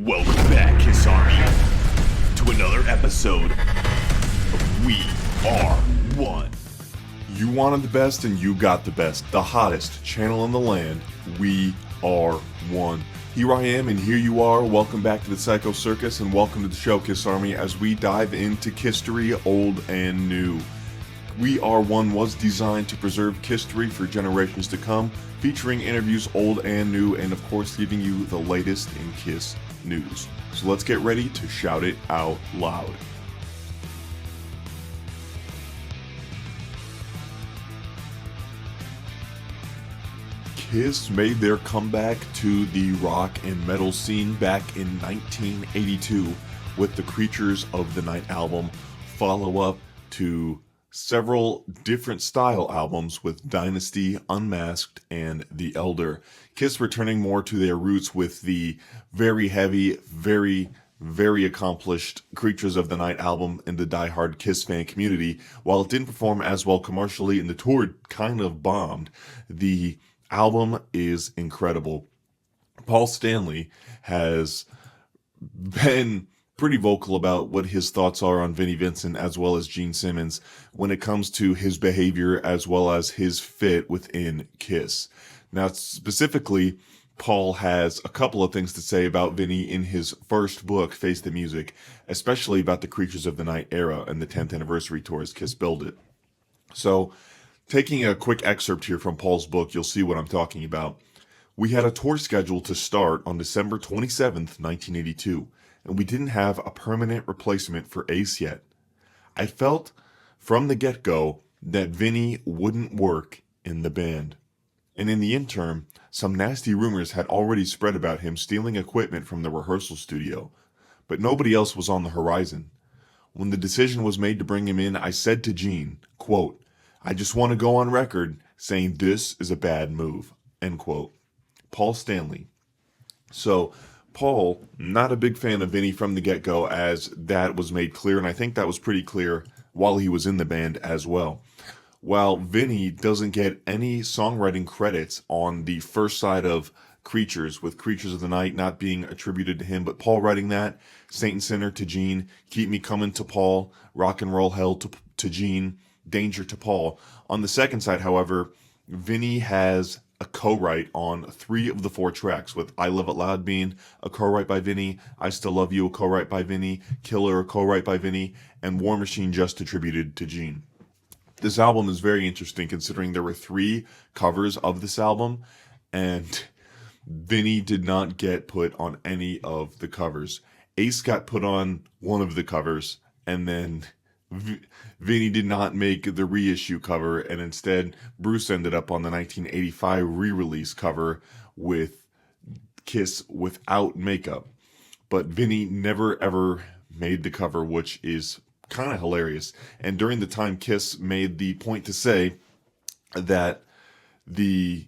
Welcome back, Kiss Army, to another episode of We Are One. You wanted the best and you got the best. The hottest channel in the land. We Are One. Here I am and here you are. Welcome back to the Psycho Circus and welcome to the show, Kiss Army, as we dive into Kistery, old and new. We Are One was designed to preserve Kistery for generations to come, featuring interviews old and new, and of course giving you the latest in Kiss news. So let's get ready to shout it out loud. Kiss made their comeback to the rock and metal scene back in 1982 with the Creatures of the Night album, follow-up to several different style albums with Dynasty, Unmasked, and The Elder. Kiss returning more to their roots with the very heavy, very accomplished Creatures of the Night album in the diehard Kiss fan community. While it didn't perform as well commercially and the tour kind of bombed, the album is incredible. Paul Stanley has been pretty vocal about what his thoughts are on Vinnie Vincent as well as Gene Simmons when it comes to his behavior as well as his fit within Kiss. Now, specifically, Paul has a couple of things to say about Vinnie in his first book, Face the Music, especially about the Creatures of the Night era and the 10th anniversary tour as Kiss built it. So, taking a quick excerpt here from Paul's book, you'll see what I'm talking about. We had a tour scheduled to start on December 27th, 1982. And we didn't have a permanent replacement for Ace yet. I felt from the get-go that Vinnie wouldn't work in the band. And in the interim, some nasty rumors had already spread about him stealing equipment from the rehearsal studio, but nobody else was on the horizon. When the decision was made to bring him in, I said to Gene, quote, "I just want to go on record saying this is a bad move," end quote. Paul Stanley. So, Paul, not a big fan of Vinnie from the get-go, as that was made clear, and I think that was pretty clear while he was in the band as well. While Vinnie doesn't get any songwriting credits on the first side of Creatures, with Creatures of the Night not being attributed to him, but Paul writing that, Saint and Sinner to Gene, Keep Me Coming to Paul, Rock and Roll Hell to Gene, Danger to Paul. On the second side, however, Vinnie has a co-write on 3 of the 4 tracks, with I Love It Loud being a co-write by Vinnie, I Still Love You a co-write by Vinnie, Killer a co-write by Vinnie, and War Machine just attributed to Gene. This album is very interesting considering there were 3 covers of this album, and Vinnie did not get put on any of the covers. Ace got put on one of the covers, and then Vinnie did not make the reissue cover, and instead Bruce ended up on the 1985 re-release cover with Kiss without makeup. But Vinnie never ever made the cover, which is kind of hilarious. And during the time, Kiss made the point to say that the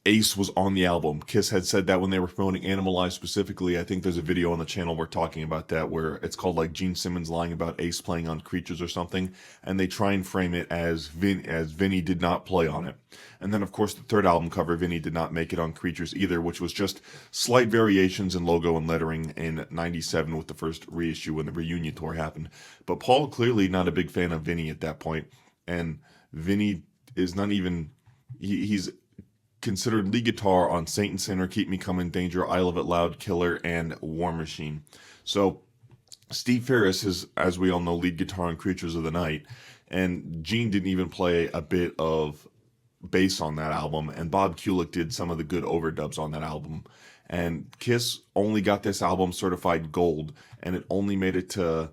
Ace was on the album. Kiss had said that when they were promoting Animalize specifically. I think there's a video on the channel we're talking about that where it's called like Gene Simmons lying about Ace playing on Creatures or something, and they try and frame it as Vinnie did not play on it. And then of course the third album cover, Vinnie did not make it on Creatures either, which was just slight variations in logo and lettering in 97 with the first reissue when the reunion tour happened. But Paul clearly not a big fan of Vinnie at that point, and Vinnie is not even, he's considered lead guitar on Saint and Sinner, Keep Me Coming, Danger, I Love It Loud, Killer, and War Machine. So Steve Ferris is, as we all know, lead guitar on Creatures of the Night, and Gene didn't even play a bit of bass on that album, and Bob Kulick did some of the good overdubs on that album. And Kiss only got this album certified gold, and it only made it to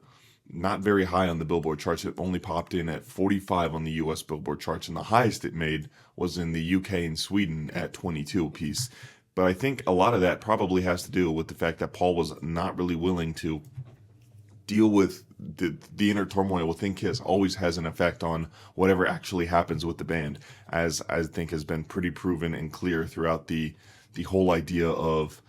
not very high on the Billboard charts. It only popped in at 45 on the US Billboard charts, and the highest it made was in the UK and Sweden at 22 apiece. But I think a lot of that probably has to do with the fact that Paul was not really willing to deal with the inner turmoil within Kiss. Always has an effect on whatever actually happens with the band, as I think has been pretty proven and clear throughout the whole idea of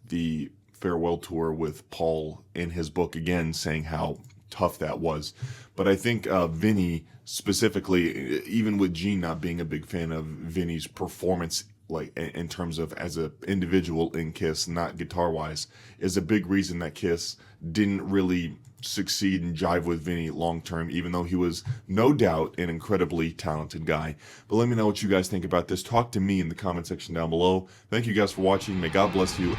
the farewell tour, with Paul in his book again saying how tough that was. But I think Vinnie specifically, even with Gene not being a big fan of Vinnie's performance like in terms of as a individual in Kiss, not guitar wise, is a big reason that Kiss didn't really succeed and jive with Vinnie long term, even though he was no doubt an incredibly talented guy. But let me know what you guys think about this. Talk to me in the comment section down below. Thank you guys for watching. May God bless you,